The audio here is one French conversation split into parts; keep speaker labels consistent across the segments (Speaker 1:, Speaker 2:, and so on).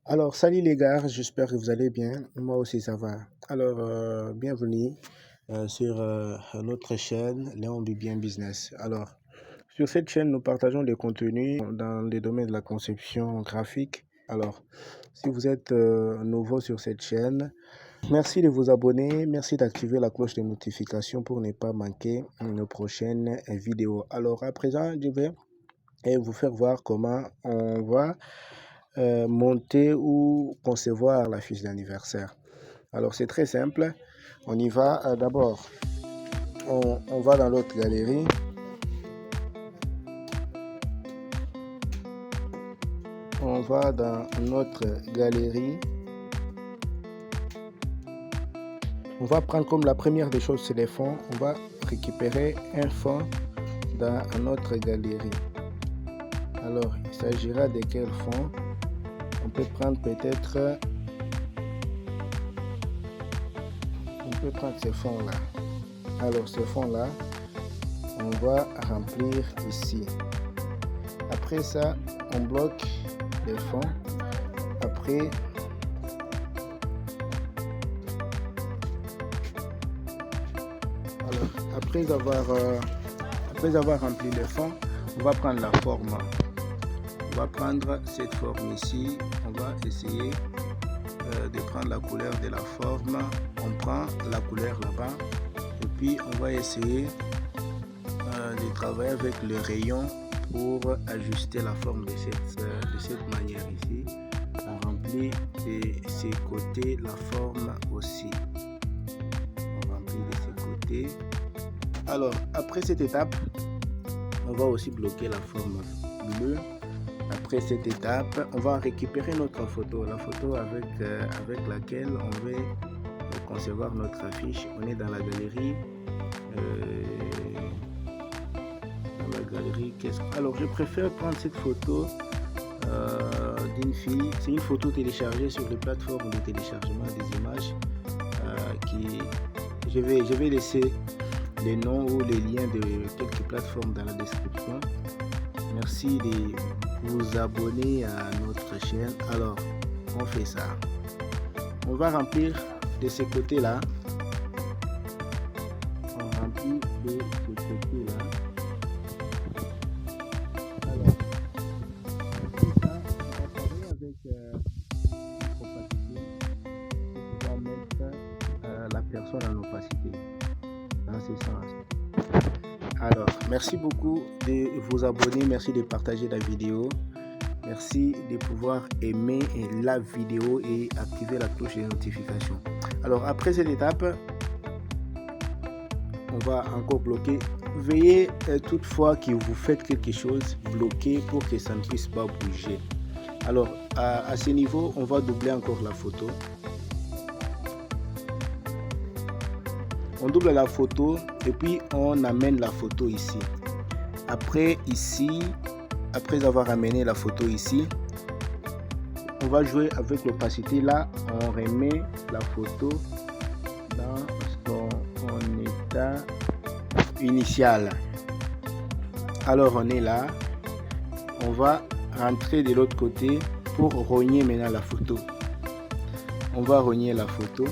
Speaker 1: Alors, salut les gars, j'espère que vous allez bien. Moi aussi, ça va. Alors, bienvenue sur notre chaîne Léon Bibien Business. Alors, sur cette chaîne, nous partageons des contenus dans les domaines de la conception graphique. Alors, si vous êtes nouveau sur cette chaîne, merci de vous abonner, merci d'activer la cloche de notification pour ne pas manquer nos prochaines vidéos. Alors, à présent, je vais vous faire voir comment on va monter ou concevoir la fiche d'anniversaire. Alors c'est très simple, on y va. D'abord, on va dans l'autre galerie. On va dans notre galerie. On va prendre comme la première des choses, c'est les fonds. On va récupérer un fond dans notre galerie. Alors, il s'agira de quel fond? On peut prendre peut-être... On peut prendre ce fond-là. Alors, ce fond-là, on va remplir ici. Après ça, on bloque les fonds. Après, après avoir rempli le fond, on va prendre la forme. On va prendre cette forme ici. On va essayer de prendre la couleur de la forme. On prend la couleur là-bas. Et puis, on va essayer de travailler avec le rayon pour ajuster la forme de cette manière ici. On remplit de ces côtés la forme aussi. On remplit de ces côtés. Alors, après cette étape, on va aussi bloquer la forme bleue. Après cette étape, on va récupérer notre photo, la photo avec laquelle on veut concevoir notre affiche. On est dans la galerie. Alors, je préfère prendre cette photo d'une fille. C'est une photo téléchargée sur les plateformes de téléchargement des images. Je vais laisser les noms ou les liens de quelques plateformes dans la description. Merci de vous abonner à notre chaîne. Alors, on fait ça. On va remplir de ce côté-là. On remplit de ce côté-là. Alors, on va travailler avec l'opacité. On va mettre la personne en opacité. Dans ce sens. Alors, merci beaucoup de vous abonner, merci de partager la vidéo, merci de pouvoir aimer la vidéo et activer la cloche de notification. Alors, après cette étape, on va encore bloquer. Veuillez toutefois que vous faites quelque chose, bloquer pour que ça ne puisse pas bouger. Alors, à ce niveau, on va doubler encore la photo. On double la photo et puis on amène la photo ici. Après avoir amené la photo ici, on va jouer avec l'opacité. Là, on remet la photo dans son état initial. Alors, on est là. On va rentrer de l'autre côté pour rogner maintenant la photo. On va rogner la photo.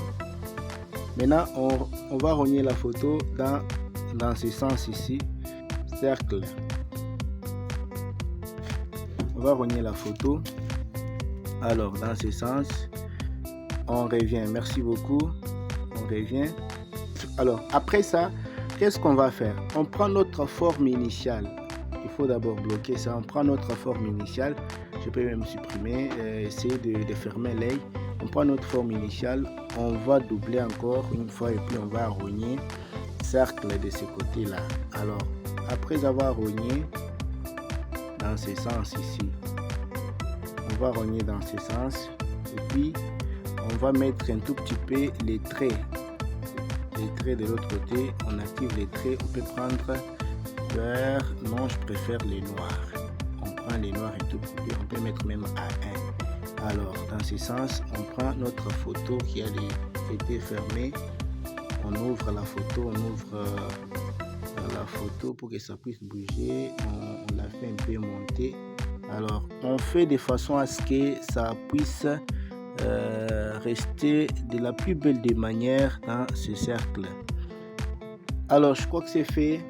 Speaker 1: Maintenant, on va rogner la photo dans ce sens ici, cercle. On va rogner la photo. Alors, dans ce sens, on revient. Merci beaucoup. On revient. Alors, après ça, qu'est-ce qu'on va faire? On prend notre forme initiale. Il faut d'abord bloquer ça. On prend notre forme initiale. Je peux même supprimer, essayer de fermer l'œil. On prend notre forme initiale, on va doubler encore une fois et puis on va rogner cercle de ce côté là. Alors après avoir rogné dans ce sens ici, on va rogner dans ce sens et puis on va mettre un tout petit peu les traits de l'autre côté. On active les traits. On peut prendre vert. Non, je préfère les noirs. On prend les noirs un tout petit peu. On peut mettre même à 1. Alors, dans ce sens, on prend notre photo qui a été fermée. On ouvre la photo, la photo pour que ça puisse bouger. On la fait un peu monter Alors, on fait de façon à ce que ça puisse rester de la plus belle des manières dans ce cercle. Alors, je crois que c'est fait.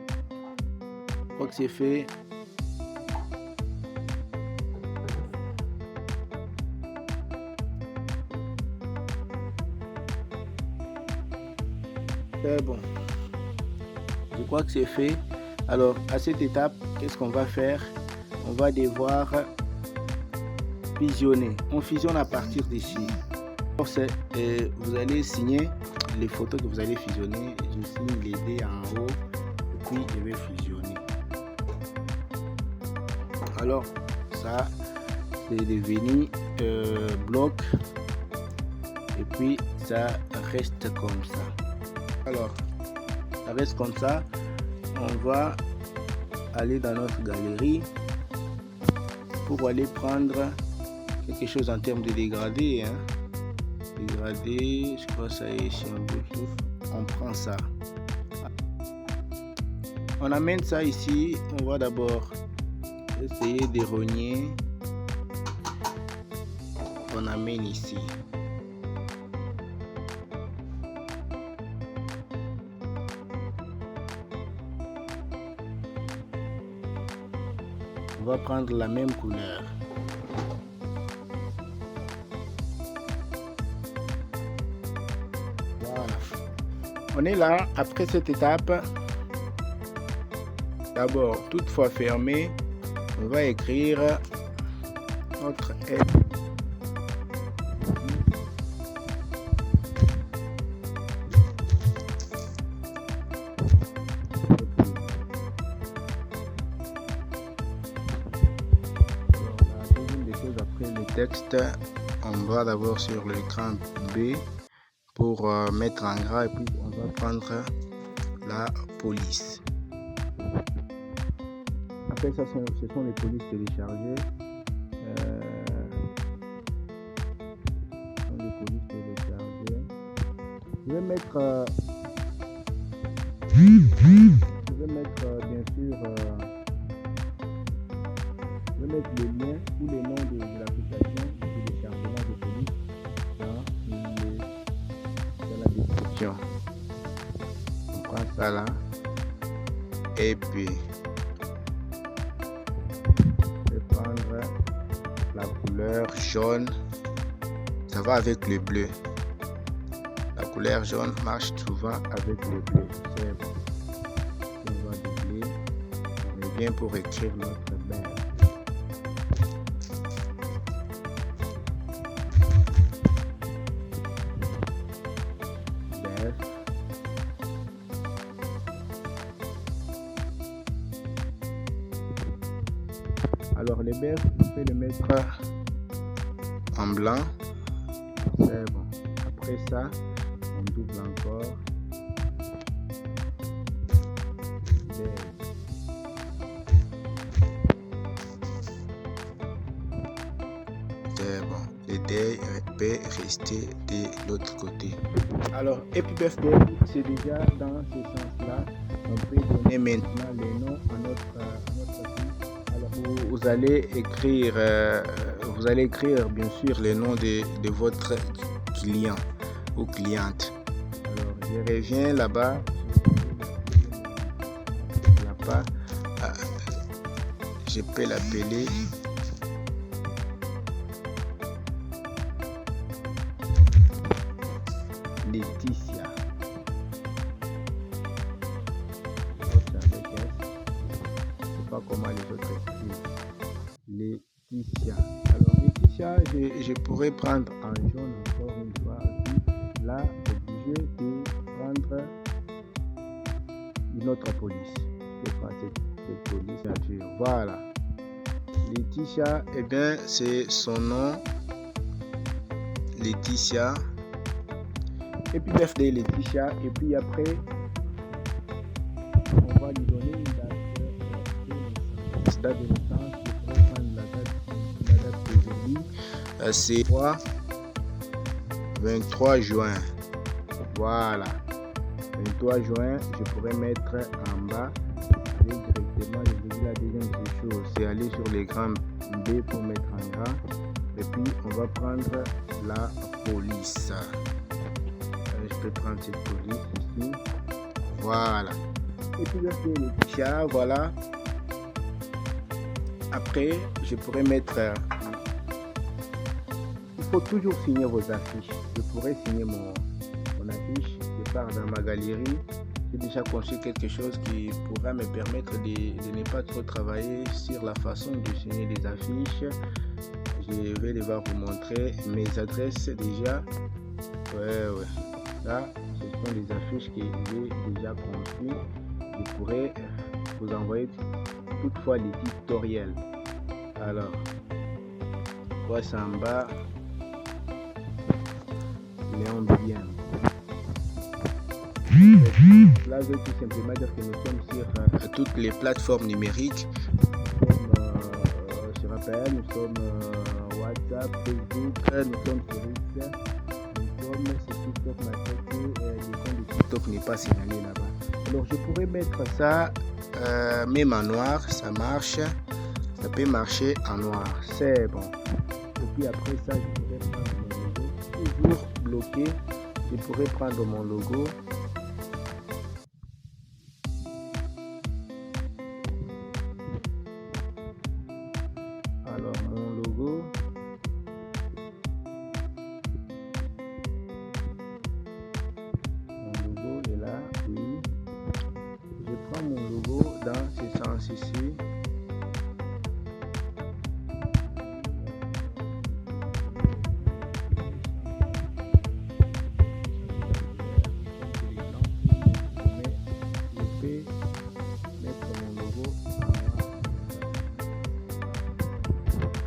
Speaker 1: C'est bon. Je crois que c'est fait. Alors, à cette étape, qu'est-ce qu'on va faire? On va devoir fusionner. On fusionne à partir d'ici. Vous allez signer les photos que vous allez fusionner. Je signe les dés en haut et puis je vais fusionner. Alors, ça, c'est devenu bloc et puis ça reste comme ça. Alors, ça reste comme ça. On va aller dans notre galerie pour aller prendre quelque chose en termes de dégradé. Dégradé, je crois que ça est ici un peu. On prend ça. On amène ça ici. On va d'abord essayer de rogner. On amène ici. On va prendre la même couleur. Voilà. On est là. Après cette étape, d'abord, toutefois fermée, on va écrire notre aide. Texte, on va d'abord sur l'écran B pour mettre en gras et puis on va prendre la police. Après ça, ce sont les polices téléchargées. Je vais mettre bien sûr je vais mettre le lien ou les noms de l'application de téléchargement de police dans la description. On prend ça là et puis je vais prendre la couleur jaune. Ça va avec le bleu. La couleur jaune marche souvent avec le bleu. C'est bon. On va doubler. On est bien pour écrire notre bain. Alors les bœufs, on peut les mettre en blanc. C'est bon. Après ça, on double encore. C'est bon. Les dés peuvent rester de l'autre côté. Alors, EpiBuff Day, c'est déjà dans ce sens-là. On peut donner maintenant les noms à notre fille. Alors, vous allez écrire bien sûr les noms de votre client ou cliente. Alors, je reviens là-bas. Je peux l'appeler Laetitia. Je ne sais pas comment les autres écrivent. Laetitia. Alors Laetitia, je pourrais prendre en jaune encore une fois. Là, obligé de prendre une autre police. Je prends cette police. Voilà. Laetitia, eh bien, c'est son nom. Laetitia. Et puis bref, de Laetitia. Et puis après, on va lui donner une date de naissance. Je pourrais prendre la date d'aujourd'hui. C'est 23 juin. Voilà. 23 juin, je pourrais mettre en bas. Aller directement, je vous dis la deuxième chose, c'est aller sur l'écran B B pour mettre en gras. Et puis on va prendre la police. Je peux prendre cette police ici. Voilà. Et puis là c'est le chat, voilà. Après, je pourrais mettre... il faut toujours signer vos affiches. Je pourrais signer mon affiche. Je pars dans ma galerie. J'ai déjà conçu quelque chose qui pourra me permettre de ne pas trop travailler sur la façon de signer les affiches. Je vais devoir vous montrer mes adresses déjà. Ouais. Là, ce sont les affiches que j'ai déjà conçues. Je pourrais vous envoyer toutefois les tutoriels. Alors, voici en bas. Léon bien. Là, je vais tout simplement dire que nous sommes sur toutes les plateformes numériques. Nous sommes sur Apple, nous sommes WhatsApp, Facebook, nous sommes sur X, nous sommes sur TikTok, mais le compte de TikTok n'est pas signalé là-bas. Alors, je pourrais mettre ça même en noir, ça marche. Ça peut marcher en noir, c'est bon. Et puis après ça, je pourrais prendre mon logo, toujours bloqué. Je pourrais prendre mon logo. Alors mon logo. Mon logo est là, oui. Je prends mon logo dans ce sens ici.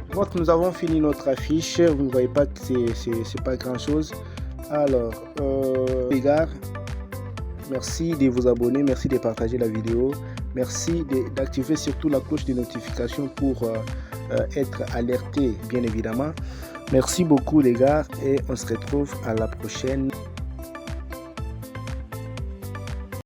Speaker 1: Je crois que nous avons fini notre affiche. Vous ne voyez pas que c'est pas grand chose. Alors les gars, merci de vous abonner, merci de partager la vidéo, merci d'activer surtout la cloche de notification pour être alerté bien évidemment. Merci beaucoup les gars et on se retrouve à la prochaine.